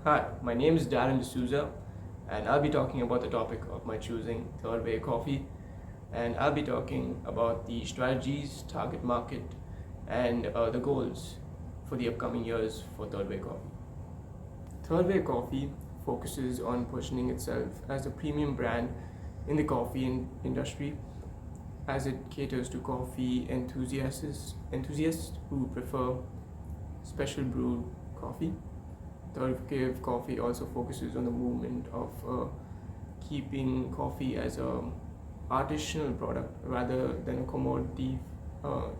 Hi, my name is Darren D'Souza, and I'll be talking about the topic of my choosing Third Way Coffee. And I'll be talking about the strategies, target market, and the goals for the upcoming years for Third Way Coffee. Third Way Coffee focuses on positioning itself as a premium brand in the coffee industry, as it caters to coffee enthusiasts who prefer special brew coffee. Third Wave Coffee also focuses on the movement of keeping coffee as a artisanal product rather than a commodity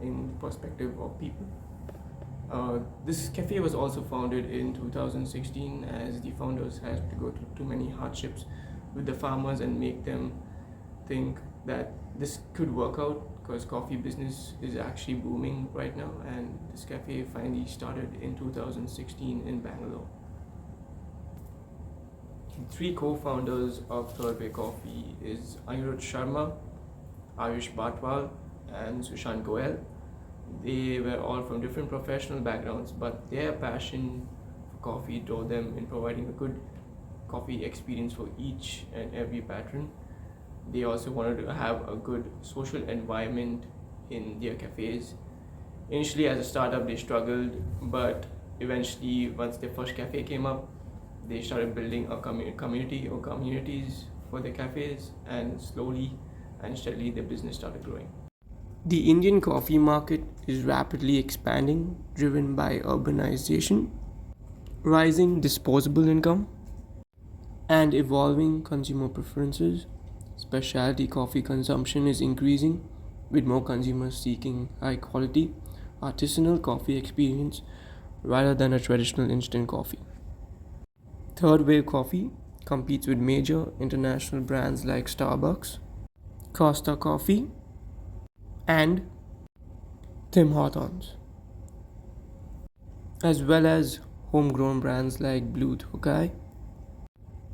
in the perspective of people. This cafe was also founded in 2016 as the founders had to go through too many hardships with the farmers and make them think that this could work out because coffee business is actually booming right now, and this cafe finally started in 2016 in Bangalore. The three co-founders of Third Way Coffee is Anirudh Sharma, Ayush Batwal, and Sushant Goel. They were all from different professional backgrounds, but their passion for coffee drove them in providing a good coffee experience for each and every patron. They also wanted to have a good social environment in their cafes. Initially, as a startup, they struggled, but eventually, once their first cafe came up, they started building a community or communities for their cafes, and slowly and steadily, their business started growing. The Indian coffee market is rapidly expanding, driven by urbanization, rising disposable income, and evolving consumer preferences. Specialty coffee consumption is increasing, with more consumers seeking high quality, artisanal coffee experience rather than a traditional instant coffee. Third Wave Coffee competes with major international brands like Starbucks, Costa Coffee, and Tim Hortons, as well as homegrown brands like Blue Tokai,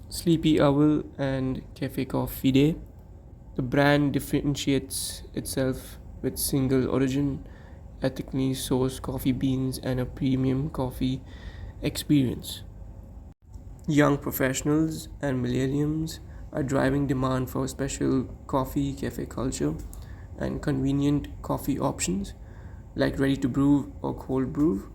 Sleepy Owl, and Cafe Coffee Day. The brand differentiates itself with single origin, ethically sourced coffee beans, and a premium coffee experience. Young professionals and millennials are driving demand for special coffee cafe culture and convenient coffee options like ready to brew or cold brew.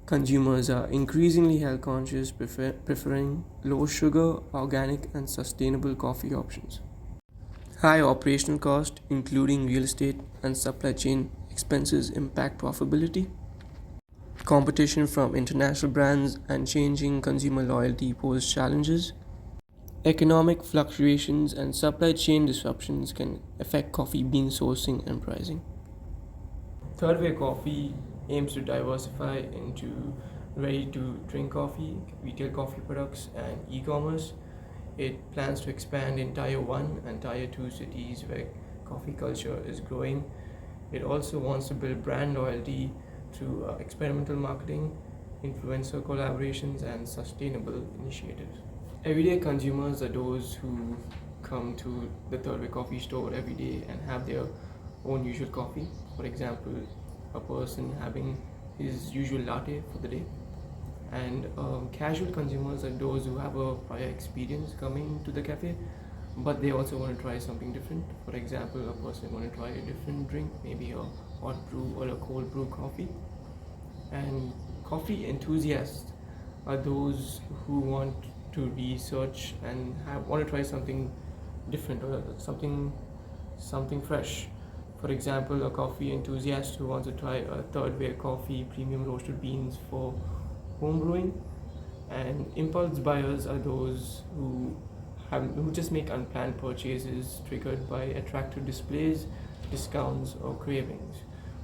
Consumers are increasingly health conscious, preferring low sugar, organic, and sustainable coffee options. High operational cost, including real estate and supply chain expenses, impact profitability. Competition from international brands and changing consumer loyalty pose challenges. Economic fluctuations and supply chain disruptions can affect coffee bean sourcing and pricing. Third Way Coffee aims to diversify into ready to drink coffee, retail coffee products, and e commerce. It plans to expand in Tier 1 and Tier 2 cities where coffee culture is growing. It also wants to build brand loyalty through experimental marketing, influencer collaborations, and sustainable initiatives. Everyday consumers are those who come to the Third Way Coffee store every day and have their own usual coffee. For example, a person having his usual latte for the day. And casual consumers are those who have a prior experience coming to the cafe, but they also want to try something different. For example, a person want to try a different drink, maybe a hot brew or a cold brew coffee. And coffee enthusiasts are those who want to research and want to try something different or something fresh. For example, a coffee enthusiast who wants to try a Third Way Coffee premium roasted beans for home brewing, and impulse buyers are those who just make unplanned purchases triggered by attractive displays, discounts, or cravings.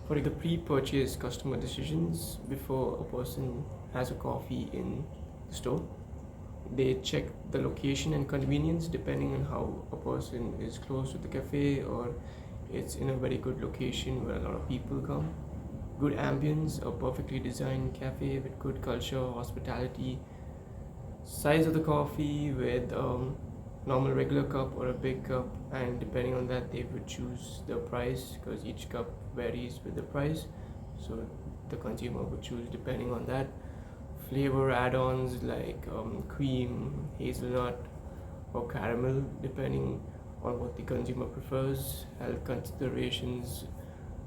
For the pre-purchase customer decisions before a person has a coffee in the store, they check the location and convenience depending on how a person is close to the cafe or it's in a very good location where a lot of people come. Good ambience, a perfectly designed cafe with good culture, hospitality, size of the coffee with normal regular cup or a big cup, and depending on that, they would choose the price because each cup varies with the price. So the consumer would choose depending on that. flavor add-ons like cream, hazelnut, or caramel, depending on what the consumer prefers. Health considerations,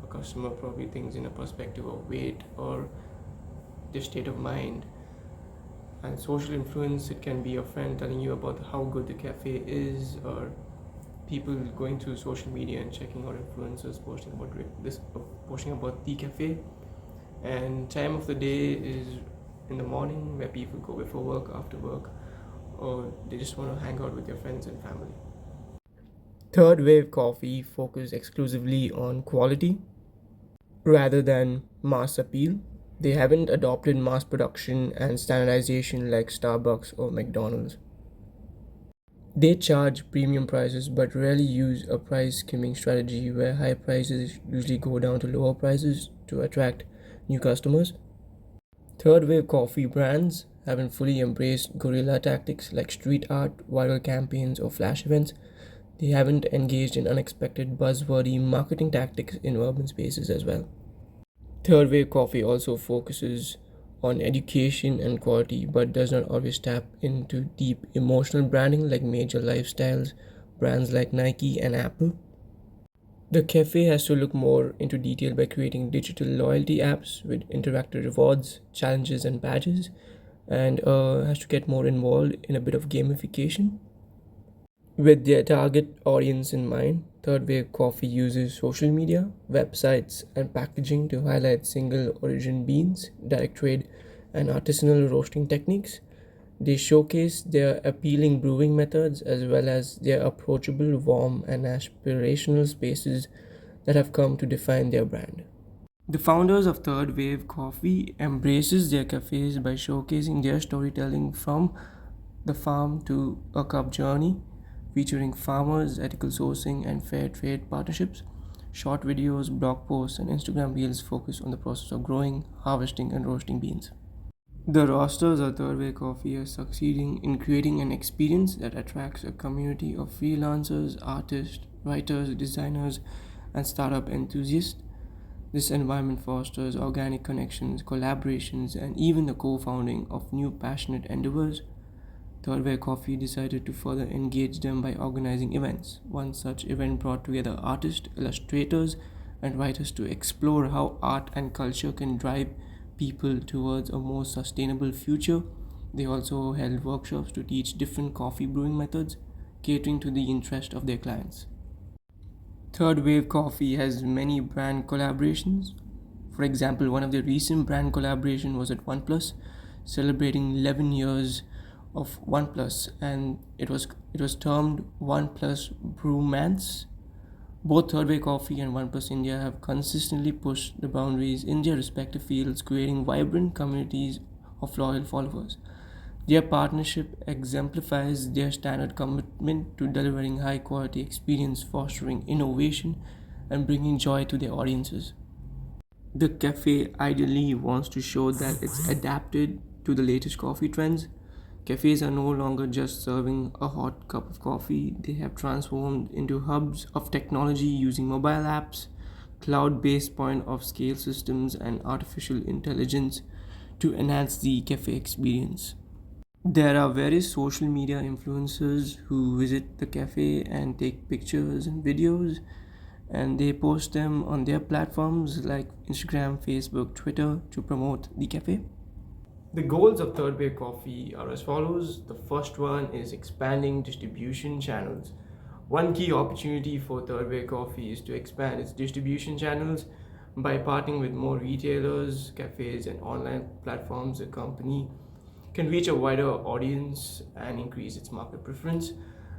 a customer probably thinks in a perspective of weight or their state of mind. And social influence, it can be a friend telling you about how good the cafe is, or people going through social media and checking out influencers posting about posting about the cafe. And time of the day is in the morning, where people go before work, after work, or they just want to hang out with their friends and family. Third wave coffee focus exclusively on quality rather than mass appeal. They haven't adopted mass production and standardization like Starbucks or McDonald's. They charge premium prices but rarely use a price skimming strategy where high prices usually go down to lower prices to attract new customers. Third wave coffee brands haven't fully embraced guerrilla tactics like street art, viral campaigns, or flash events. They haven't engaged in unexpected buzzwordy marketing tactics in urban spaces as well. Third wave coffee also focuses on education and quality but does not always tap into deep emotional branding like major lifestyles brands like Nike and Apple. The cafe has to look more into detail by creating digital loyalty apps with interactive rewards, challenges, and badges, and has to get more involved in a bit of gamification. With their target audience in mind, Third Wave Coffee uses social media, websites, and packaging to highlight single origin beans, direct trade, and artisanal roasting techniques. They showcase their appealing brewing methods as well as their approachable, warm, and aspirational spaces that have come to define their brand. The founders of Third Wave Coffee embraces their cafes by showcasing their storytelling from the farm to a cup journey, featuring farmers, ethical sourcing, and fair trade partnerships. Short videos, blog posts, and Instagram reels focus on the process of growing, harvesting, and roasting beans. The rosters of Third Way Coffee are succeeding in creating an experience that attracts a community of freelancers, artists, writers, designers, and startup enthusiasts. This environment fosters organic connections, collaborations, and even the co founding of new passionate endeavors. Third Way Coffee decided to further engage them by organizing events. One such event brought together artists, illustrators, and writers to explore how art and culture can drive people towards a more sustainable future. They also held workshops to teach different coffee brewing methods, catering to the interest of their clients. Third Wave Coffee has many brand collaborations. For example, one of the recent brand collaboration was at OnePlus, celebrating 11 years of OnePlus, and it was termed OnePlus Brewmance. Both Third Way Coffee and OnePlus India have consistently pushed the boundaries in their respective fields, creating vibrant communities of loyal followers. Their partnership exemplifies their standard commitment to delivering high quality experience, fostering innovation, and bringing joy to their audiences. The cafe ideally wants to show that it's adapted to the latest coffee trends. Cafes are no longer just serving a hot cup of coffee, they have transformed into hubs of technology using mobile apps, cloud based point of scale systems, and artificial intelligence to enhance the cafe experience. There are various social media influencers who visit the cafe and take pictures and videos, and they post them on their platforms like Instagram, Facebook, Twitter to promote the cafe. The goals of Third Way Coffee are as follows. The first one is expanding distribution channels. One key opportunity for Third Way Coffee is to expand its distribution channels by partnering with more retailers, cafes, and online platforms. The company can reach a wider audience and increase its market preference.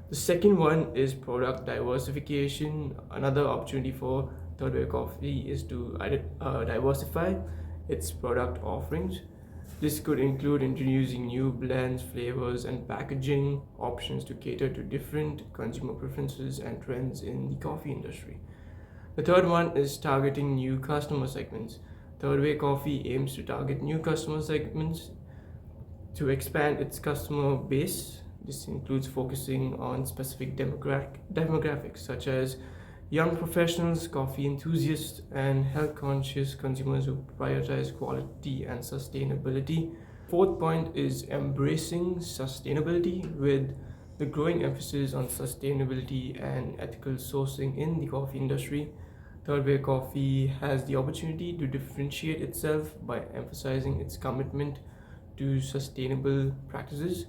The second one is product diversification. Another opportunity for Third Way Coffee is to diversify its product offerings. This could include introducing new blends, flavors, and packaging options to cater to different consumer preferences and trends in the coffee industry. The third one is targeting new customer segments. Third Way Coffee aims to target new customer segments to expand its customer base. This includes focusing on specific demographics such as young professionals, coffee enthusiasts, and health conscious consumers who prioritize quality and sustainability. Fourth point is embracing sustainability with the growing emphasis on sustainability and ethical sourcing in the coffee industry. Third Way Coffee has the opportunity to differentiate itself by emphasizing its commitment to sustainable practices.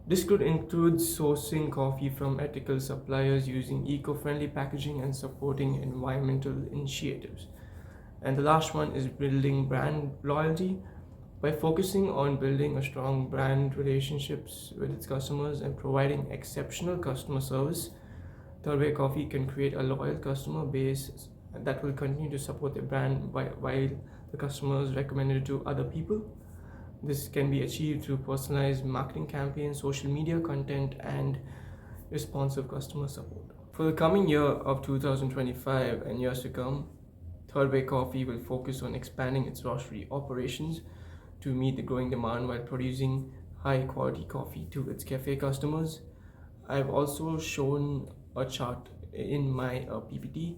This could include sourcing coffee from ethical suppliers, using eco friendly packaging, and supporting environmental initiatives. And the last one is building brand loyalty. By focusing on building a strong brand relationships with its customers and providing exceptional customer service, Third Way Coffee can create a loyal customer base that will continue to support the brand while the customers recommend it to other people. This can be achieved through personalized marketing campaigns, social media content, and responsive customer support. For the coming year of 2025 and years to come, Third Way Coffee will focus on expanding its roastery operations to meet the growing demand while producing high quality coffee to its cafe customers. I've also shown a chart in my PPT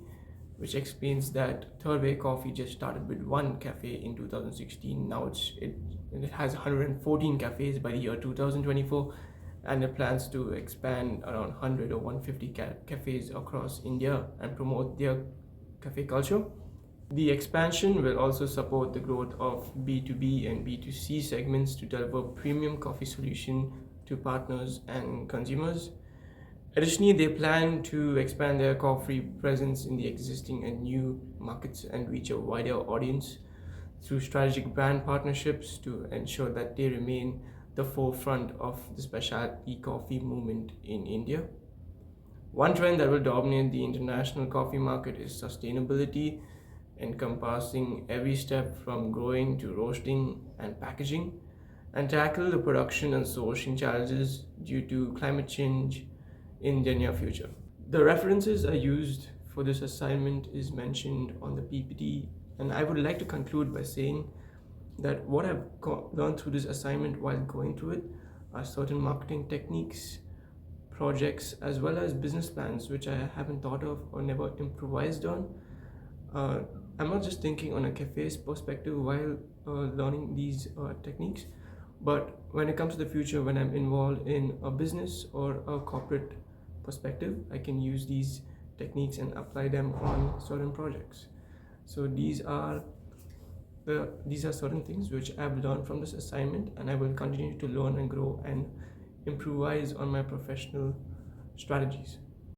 which explains that Third Way Coffee just started with one cafe in 2016. Now it has 114 cafes by the year 2024, and it plans to expand around 100 or 150 cafes across India and promote their cafe culture. The expansion will also support the growth of B2B and B2C segments to deliver premium coffee solution to partners and consumers. Additionally, they plan to expand their coffee presence in the existing and new markets and reach a wider audience through strategic brand partnerships to ensure that they remain the forefront of the specialty coffee movement in India. One trend that will dominate the international coffee market is sustainability, encompassing every step from growing to roasting and packaging, and tackle the production and sourcing challenges due to climate change in the near future. The references I used for this assignment is mentioned on the PPT, and I would like to conclude by saying that what I've learned through this assignment while going through it are certain marketing techniques, projects, as well as business plans which I haven't thought of or never improvised on. I'm not just thinking on a cafe's perspective while learning these techniques, but when it comes to the future, when I'm involved in a business or a corporate perspective, I can use these techniques and apply them on certain projects. So these are certain things which I've learned from this assignment, and I will continue to learn and grow and improvise on my professional strategies.